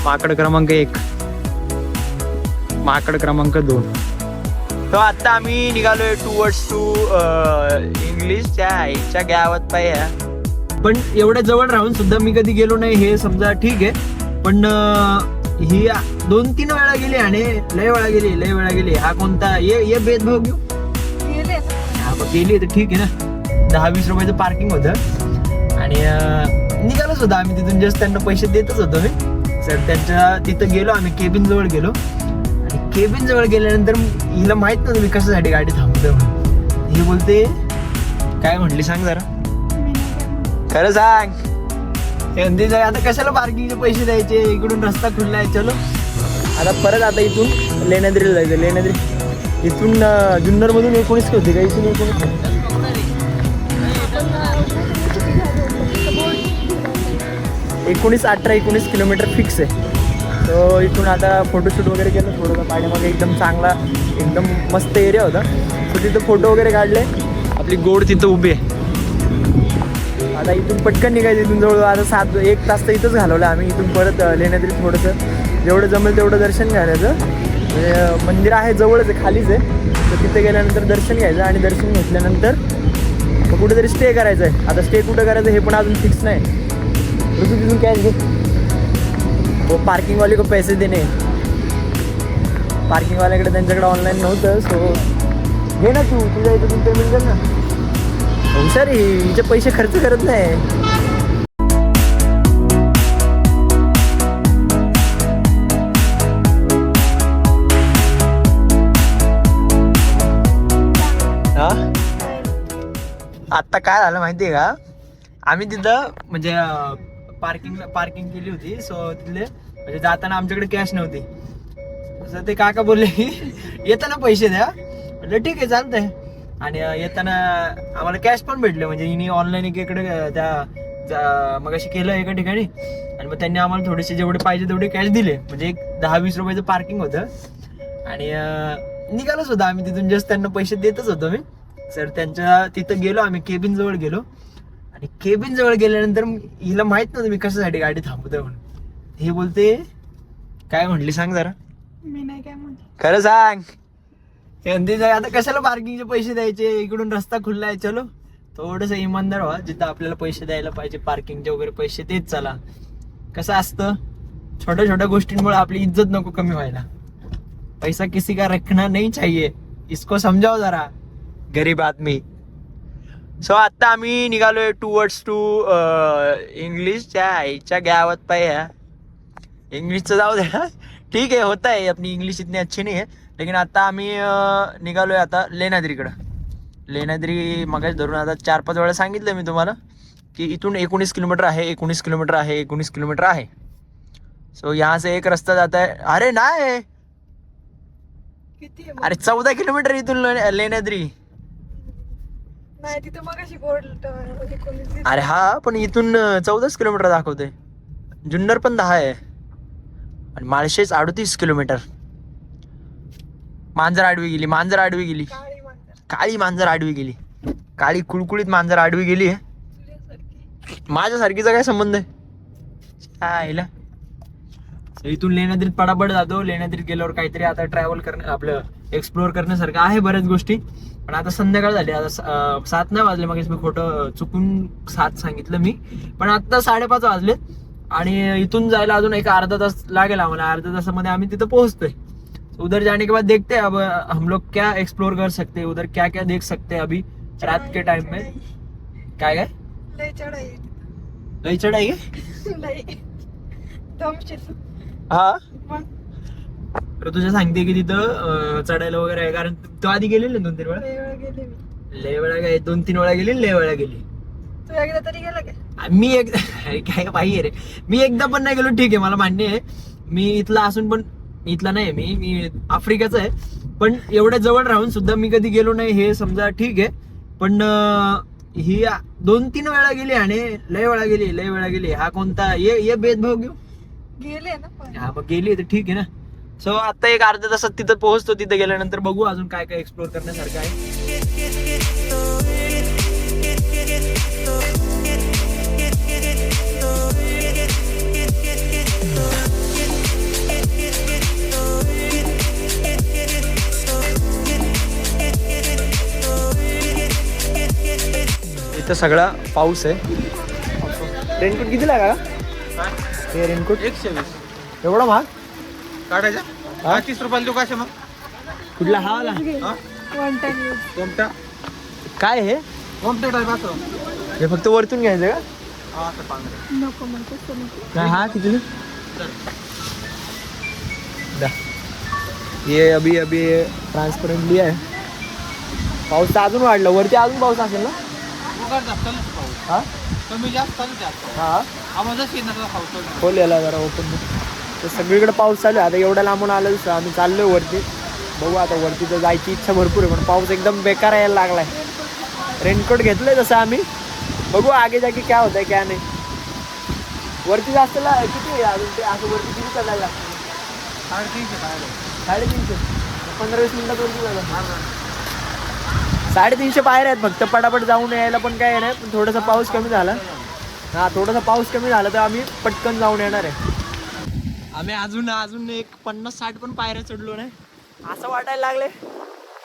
माकड क्रमांक 1, माकड क्रमांक 2. तो आता आम्ही निघालोय टुवर्ड्स टू इंग्लिशच्या आईच्या गावात पाहिजे. पण एवढ्या जवळ राहून सुद्धा मी कधी गेलो नाही हे समजा ठीक आहे. पण ही 2-3 वेळा गेली आणि लय वेळा गेली. हा कोणता ये भेदभाव घेऊ गेले. हा मग गेली तर ठीक आहे ना. 10-20 रुपयाचं पार्किंग होतं आणि निघालोच होतं आम्ही तिथून. जस्ट त्यांना पैसे देतच होतो मी. सर त्यांच्या तिथं गेलो आम्ही, केबिन जवळ गेलो. केबिन जवळ गेल्यानंतर हिला माहित नव्हतं मी कशासाठी गाडी थांबतोय म्हणून. ही बोलते काय म्हटली सांग जरा, खरं सांग. आता कशाला पार्किंगचे पैसे द्यायचे, इकडून रस्ता खुललाय. चलो आता परत आता इथून लेण्याद्रीला जायचं. लेण्याद्री इथून जुन्नर मधून 19 होते का, इथून 18-19 किलोमीटर फिक्स आहे. तो इथून आता फोटोशूट वगैरे केलं थोडंसं. पाण्यामागे एकदम चांगला एकदम मस्त एरिया होता. तर तिथं फोटो वगैरे काढले. आपली गोड तिथं उभी आहे. आता इथून पटकन निघायचं. इथून जवळ आता 1 तास तर इथंच घालवलं आम्ही. इथून परत लेण्याद्री थोडंसं जेवढं जमेल तेवढं दर्शन घ्यायचं. म्हणजे मंदिर आहे जवळच आहे, खालीच आहे. तर तिथे गेल्यानंतर दर्शन घ्यायचं आणि दर्शन घेतल्यानंतर मग कुठेतरी स्टे करायचं आहे. आता स्टे कुठं करायचं हे पण अजून फिक्स नाही. तू तिथून कॅश घे. वो पार्किंग वाले को पैसे देणे. पार्किंग वाल्याकडे त्यांच्याकडे ऑनलाईन नव्हतं. सो घे ना तू, तुझ्या इथून पेमेंट कर ना. हुशार हिचे पैसे खर्च करत नाही. आता काय झालं माहितीये का, आम्ही तिथं म्हणजे पार्किंग केली होती. सो तिथले म्हणजे जाताना आमच्याकडे कॅश नव्हती. असं ते काका बोलले की येताना पैसे द्या. म्हटलं ठीक आहे चालतंय. आणि येताना आम्हाला कॅश पण भेटले. म्हणजे हिने ऑनलाईन एकीकडे त्या मग अशी केलं एका ठिकाणी. आणि मग त्यांनी आम्हाला थोडेसे जेवढे पाहिजे तेवढे कॅश दिले. म्हणजे एक 10-20 रुपयाचं पार्किंग होतं. आणि निघालोच होतं आम्ही तिथून. जस्ट त्यांना पैसे देतच होतो मी. सर त्यांच्या तिथं गेलो आम्ही, केबिन जवळ गेलो. आणि केबिन जवळ गेल्यानंतर हिला माहित नव्हतं मी कशासाठी गाडी थांबतोय म्हणून. ही बोलते काय म्हटली सांग जरा, मी नाही काय म्हणते, खरं सांग. आता कशाला पार्किंगचे पैसे द्यायचे, इकडून रस्ता खुललाय. चलो थोडंसं इमानदार व्हा. जिथं आपल्याला पैसे द्यायला पाहिजे पार्किंगचे वगैरे पैसे देत चला. कसं असतं, छोट्या छोट्या गोष्टींमुळे आपली इज्जत नको कमी व्हायला. पैसा किसी का रखना नहीं चाहिए, इसको समजाव जरा गरीब आदमी. सो आता आम्ही निघालोय टुवर्ड्स टू इंग्लिशच्या आईच्या गावात पाहिजे. इंग्लिशचं जाऊ द्या, ठीक आहे, होत आहे. अपनी इंग्लिश इतनी अच्छी नहीं है. लेकिन आता आम्ही निघालोय आता लेण्याद्रीकडं. लेण्याद्री मगाच धरून आता 4-5 वेळा सांगितलं मी तुम्हाला की इथून 19 किलोमीटर आहे, 19 किलोमीटर आहे, 19 किलोमीटर आहे. सो यहाँ से एक रस्ता जाता है. अरे नाही, किती अरे 14 किलोमीटर इथून लेण्याद्री. नाही तिथं मग अशी बोर्ड कोणी. अरे हा, पण इथून 14 किलोमीटर दाखवते. जुन्नर पण 10 आहे. आणि माळशेज 38 किलोमीटर. मांजर आडवी गेली, मांजर आडवी गेली, काळी मांजर आडवी गेली. काळी कुळकुळीत मांजर आडवी गेली आहे. माझ्यासारखीचा काय संबंध आहे आईला. इथून लेण्याद्रीत पडापड जातो. लेण्याद्रीत गेल्यावर काहीतरी आता ट्रॅव्हल करणं, आपलं एक्सप्लोअर करण्यासारखं आहे बऱ्याच गोष्टी. पण आता संध्याकाळ झाली. आता 7 नाही वाजले. मग मी खोटं चुकून 7 सांगितलं मी, पण आता 5:30 वाजलेत. आणि इथून जायला अजून एक अर्धा तास लागेल आम्हाला. अर्ध्या तासामध्ये आम्ही तिथं पोहोचतोय. उधर जाने के बाद देखते हैं अब हम लोग क्या एक्सप्लोर कर सकते हैं, उधर क्या क्या देख सकते हैं अभी रात के टाइम में. काय काय लय चढाई, लई चढाई लय दमशील. हा, मग तर तुझ्या सांगते की तिथं चढायला वगैरे आहे. कारण तू आधी गेलेली 2-3 वेळा. लय वेळा गेले मी. लय वेळा काय, 2-3 वेळा गेली, लय वेळा गेली. तू एकदा तरी गेला काय? मी एकदा काय पाहिजे रे, मी एकदा पण नाही गेलो. ठीक आहे, मला मान्य आहे. मी इथला असून पण, इथला नाही, मी आफ्रिकेचा आहे. पण एवढ्या जवळ राहून सुद्धा मी कधी गेलो नाही हे समजा ठीक आहे. पण ही 2-3 वेळा गेली आणि लय वेळा गेली. हा कोणता ये भेदभाव घेऊ गेले ना पण. हा मग गेली तर ठीक आहे ना. सो आता एक अर्ध्या तासात तिथं पोहोचतो. तिथं गेल्यानंतर बघू अजून काय काय एक्सप्लोर करण्यासारखं आहे. इथं सगळा पाऊस आहे. रेनकोट कितीला आहे का हे रेनकोट? 120 एवढा महाग काढायचा. हा? 30 रुपयाला देऊ कशा मग? कुठला हा वाला? हा? One time use. कोमटा काय हे? कोमटे टाईप असं. हे फक्त वरतून घ्यायचं का? हा असं पांढरं. नको म्हणतो नको. काय हा किती ये अभी अभी ट्रान्सपरंटली आहे. पाऊस तर अजून वाढला वरती, अजून पाऊस असेल ना? उघडतात चालूच पाऊस. हा कमी जास्त चालूच आहे. हा आवाज असेल ना पाऊस चालू. खोल याला जरा ओपन. तर सगळीकडे पाऊस चालू आहे. आता एवढ्या लांबून आलं दिसतं आम्ही चाललोय वरती. बघू आता वरती तर जायची इच्छा भरपूर आहे पण पाऊस एकदम बेकार यायला लागलाय. रेनकोट घेतलंय तसं आम्ही, बघू आगे जागी काय होतंय काय नाही. वरती जास्त किती आहे अजून ते असं वरती किती चढायला लागतं? 350 पाहिजे. 350. 15-20 मिनिटात वरती झालं. 350 पायऱ्या आहेत फक्त. पटापट जाऊन यायला पण काय नाही. पण थोडासा पाऊस कमी झाला हा, थोडासा पाऊस कमी झाला तर आम्ही पटकन जाऊन येणार आहे. आम्ही अजून एक 50-60 पण पायऱ्या चढलो नाही. असं वाटायला लागले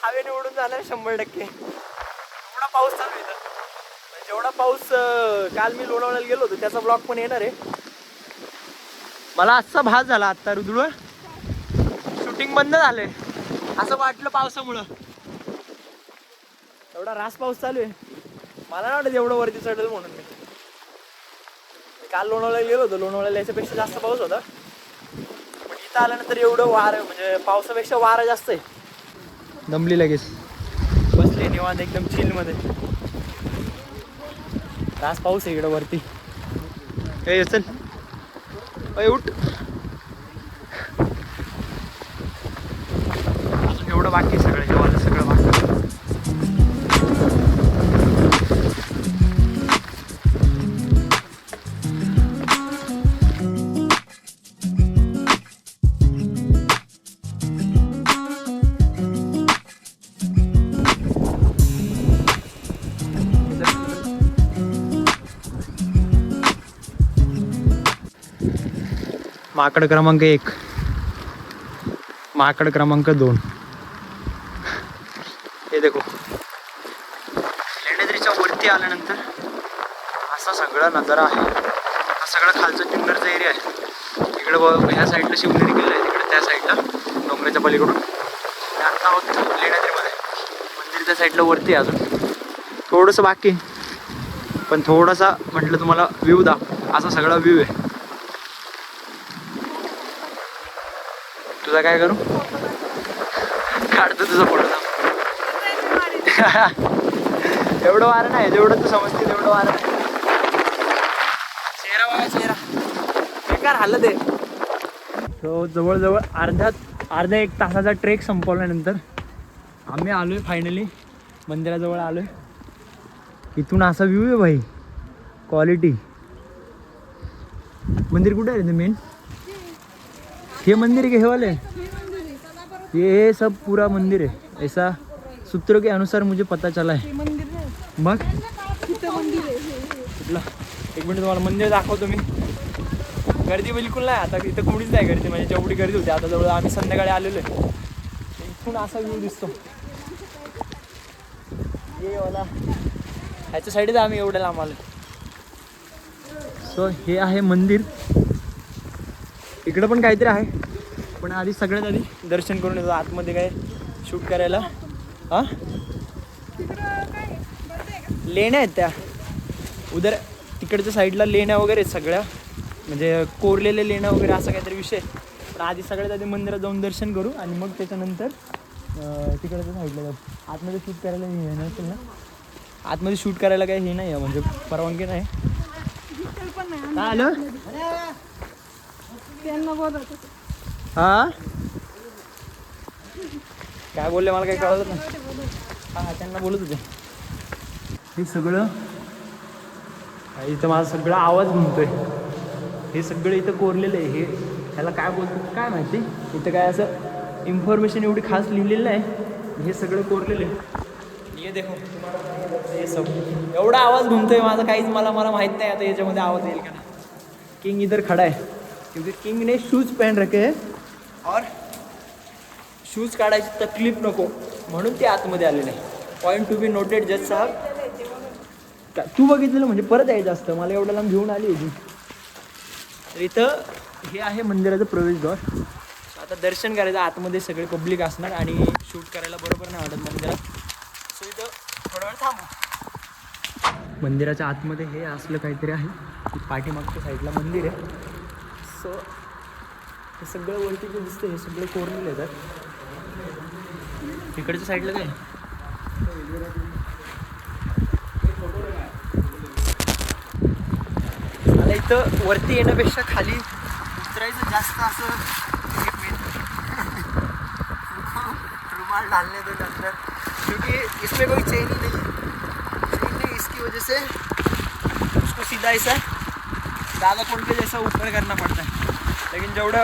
हवेने उडून जाणार 100%. एवढा पाऊस चालू आहे इथं. जेवढा पाऊस काल मी लोणावळ्याला गेलो होतो त्याचा ब्लॉग पण येणार आहे. मला असा भास झाला आत्ता रुद्र, शूटिंग बंद झालंय असं वाटलं पावसामुळं. एवढा रास पाऊस चालू आहे. मला नाही वाटत एवढं वरती चढेल म्हणून. मी काल लोणावळ्याला गेलो होतो, लोणावळ्याला याच्यापेक्षा जास्त पाऊस होता. पण इथं आल्यानंतर एवढं वारं म्हणजे पावसापेक्षा वारं जास्त आहे. दमली लगेच. बसले निवांत एकदम चिल मध्ये. रास पाऊस आहे इकडं वरती. हे चल उठ. अजून एवढं बाकी सगळं जेव्हा सगळं बाकी. माकड क्रमांक 1, माकड क्रमांक 2. हे देखो लेण्याद्रीच्या वरती आल्यानंतर असा सगळा नजारा आहे. हा सगळा खालचा जुन्नरचा एरिया आहे. इकडं ह्या साईडला शिवनेरी किल्ला आहे, तिकडे त्या साईडला डोंगराच्या पलीकडून. आता आहोत लेण्याद्रीमध्ये. मंदिर त्या साईडला वरती आहे. अजून थोडंसं बाकी पण थोडासा म्हटलं तुम्हाला व्ह्यू असा सगळा व्ह्यू आहे. तुझा काय करू? काढतो तुझा फोटो. एवढं वारं नाही, जेवढं तू समजते तेवढं वारं नाही. चेहरा बघा चेहरा बेकार हालत आहे. तो जवळजवळ अर्धा 1 तासाचा ट्रेक संपवल्यानंतर आम्ही आलोय फायनली मंदिराजवळ आलोय. इथून असा व्ह्यू आहे भाई, क्वालिटी. मंदिर कुठे आहे रे मेन? ये मंदिर के वाले, ये सब पूरा मंदिर है ऐसा सूत्रों के अनुसार मुझे पता चला है. मग कुठला एक मिनिट तुम्हाला मंदिर दाखवतो मी. गर्दी बिलकुल नाही आता इथं, कोणीच नाही गर्दी. म्हणजे जेवढी गर्दी होती आता जवळ आम्ही संध्याकाळी आलेलो आहे. इथून असा व्ह्यू दिसतो. ये वाला ह्याच्या साईडच आम्ही एवढ्या लांब आलो. सो हे आहे मंदिर. इकडं पण काहीतरी आहे पण आधी सगळ्यात आधी दर्शन करून येतो. आतमध्ये काय शूट करायला हां लेण्या आहेत त्या उधर तिकडच्या साईडला. लेण्या वगैरे आहेत सगळ्या, म्हणजे कोरलेल्या लेण्या वगैरे असा काहीतरी विषय. पण आधी सगळ्यात आधी मंदिरात जाऊन दर्शन करू आणि मग त्याच्यानंतर तिकडच्या साईडला जाऊ. आतमध्ये शूट करायला हे नसेल ना? आतमध्ये शूट करायला काही हे नाही आहे म्हणजे परवानगी नाही. काय आलं? हा काय बोलले मला काही कळलं नाही. हा त्यांना बोलत होते. हे सगळं इथं माझा सगळा आवाज घुमतोय. हे सगळं इथं कोरलेलं आहे. हे ह्याला काय बोलतात काय माहिती. इथं काय असं इन्फॉर्मेशन एवढी खास लिहिलेलं नाही. हे सगळं कोरलेलं आहे. हे देखो हे सब एवढा आवाज घुमतोय माझा. काहीच मला माहित नाही आता याच्यामध्ये आवाज येईल का नाही. किंग इधर खड़ा है क्योंकि किंग ने शूज पहन रखे हैं और शूज काढायची तकलीफ नको म्हणून ते आतमध्ये आले नाही. पॉईंट टू बी नोटेड जज साहेब. तू बघितलेलं म्हणजे परत यायचं असतं, मला एवढं लांब घेऊन आली होती. तर इथं हे आहे मंदिराचं प्रवेशद्वार. आता दर्शन करायचं, आतमध्ये सगळे पब्लिक असणार आणि शूट करायला बरोबर नाही वाटत मंदिरात. सो इथं थोडा वेळ थांबू. मंदिराच्या आतमध्ये हे असलं काहीतरी आहे, पाठीमागच्या साईडला मंदिर आहे. सो हे सगळं वरती जे दिसतं हे सगळे कोरलेले येतात. इकडच्या साईडला काय मला इथं वरती येण्यापेक्षा खाली उतरायचं जास्त असं रुमाल डालने दो अंदर, क्योंकि इसमें कोई चेन ही नहीं है. इसकी वजह से उसको सीधा ऐसा दादा कोण के जैसा ऊपर करना पड़ता है. लेकिन जेवढं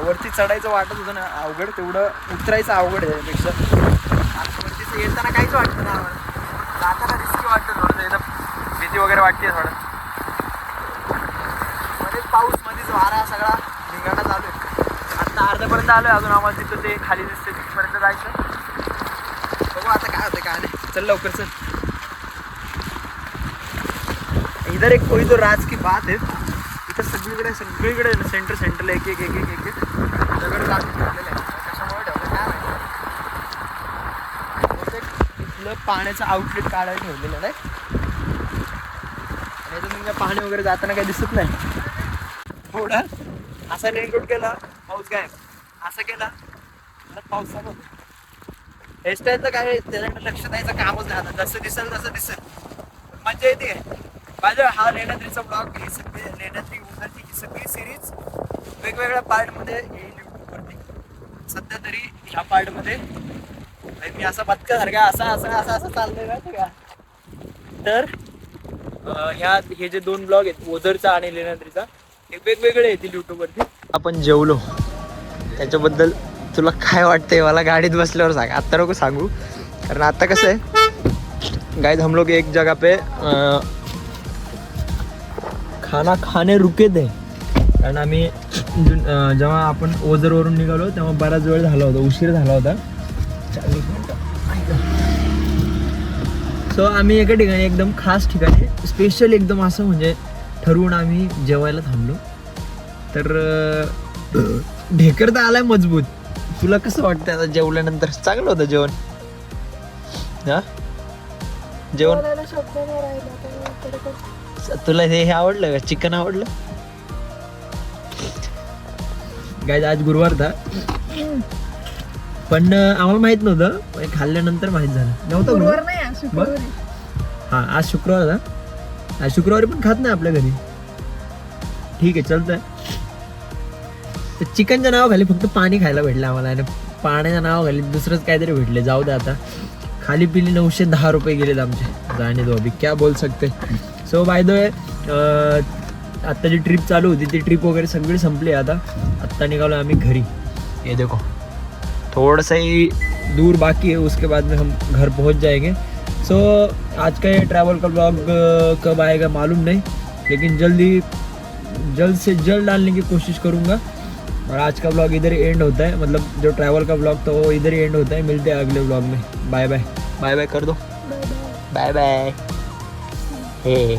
वरती चढायचं वाटत होतं ना अवघड, तेवढं उतरायचं अवघड आहे त्यापेक्षा. आता वरती येताना काहीच वाटतं नाही आम्हाला, जाताना रिस्की वाटतं थोडं, एकदम भीती वगैरे वाटते थोडं. मध्येच पाऊस, मध्येच वारा, सगळा धिंगाणा चालू आहे. आता अर्ध्यापर्यंत आलो आहे, अजून आम्हाला तिथं ते खाली दिसते तिथपर्यंत जायचं. बघू आता काय होतं काय नाही. चल लवकर चल. इधर एक कोई तो राज की बात आहे. इथं सगळीकडे सेंटरला एक दगड काढून ठेवलेलं आहे. कशामुळे ठेवलं काय माहिती. इथलं पाण्याचं आउटलेट काढायला ठेवलेलं नाही. आणि इथं तुमच्या पाणी वगैरे जाताना काही दिसत नाही. थोडा असा रेनकोट केला, पाऊस काय असं केला पाऊस चालू. हेअरस्टाईलचं काय त्याच्याकडे लक्ष द्यायचं कामच नाही. आता जसं दिसेल तसं दिसेल, मजा येते. माझ्या हा लेण्याद्रीचा ब्लॉग, हे सगळे लेण्याद्री उन्हाची ही सगळी सिरीज वेगवेगळ्या पार्टमध्ये येईल यूट्यूबवरती. सध्या तरी ह्या पार्टमध्ये मी असा बदकासारखा असं चाललंय माहिती का. तर हे जे 2 ब्लॉग आहेत ओझरचा आणि लेण्याद्रीचा, हे वेगवेगळे येतील यूट्यूबवरती. आपण जेवलो त्याच्याबद्दल तुला काय वाटतंय मला गाडीत बसल्यावर सांग. आत्ता नको सांगू, कारण आता कसं आहे गाइस, हम लोग एक जगह पे खाना खाणे रुके थे. कारण आम्ही जेव्हा आपण ओझरवरून निघालो तेव्हा बराच वेळ झाला होता, उशीर झाला होता. 40 मिनिटं. सो आम्ही एका ठिकाणी एकदम खास ठिकाणी स्पेशल एकदम असं म्हणजे ठरवून आम्ही जेवायला थांबलो. तर ढेकर तर आलाय मजबूत. तुला कसं वाटतं आता जेवल्यानंतर? चांगलं होतं जेवण. हा जेवण बोलायला शब्द नाही राहिला त्यामुळे. तुला हे आवडलं का? चिकन आवडलं? गाइस आज गुरुवार था, पण आम्हाला माहित नव्हतं, पण खाल्ल्यानंतर माहित झालं. नव्हतं गुरुवार नाही आज शुक्रवार आहे. हा आज शुक्रवार था. आज शुक्रवारी पण खात नाही आपल्या घरी. ठीक आहे चालतंय. तर चिकनच्या नावाखाली फक्त पाणी खायला भेटलं आम्हाला, आणि पाण्याच्या नावाखाली दुसरंच काहीतरी भेटले. जाऊ दे आता. खाली पिली 910 रुपये गेलेत आमचे. जाणे दो अभी क्या बोल सकते. सो बाय द वे आत्ता जी ट्रिप चालू होती ती ट्रिप वगैरे सगळी संपली. आत्ता निघालो आम्ही घरी. ये देखो थोड़ा सा ही दूर बाकी है, उसके बाद में हम घर पहुंच जाएंगे. सो आज का ये ट्रैवल का ब्लॉग कब आएगा मालूम नहीं, लेकिन जल्द से जल्द डालने की कोशिश करूँगा. और आज का ब्लॉग इधर ही एंड होता है, मतलब जो ट्रैवल का ब्लॉग था वो इधर ही एंड होता है. मिलते हैं अगले ब्लॉग में. Bye bye. बाय बाय कर दो. Bye bye. Bye bye. हे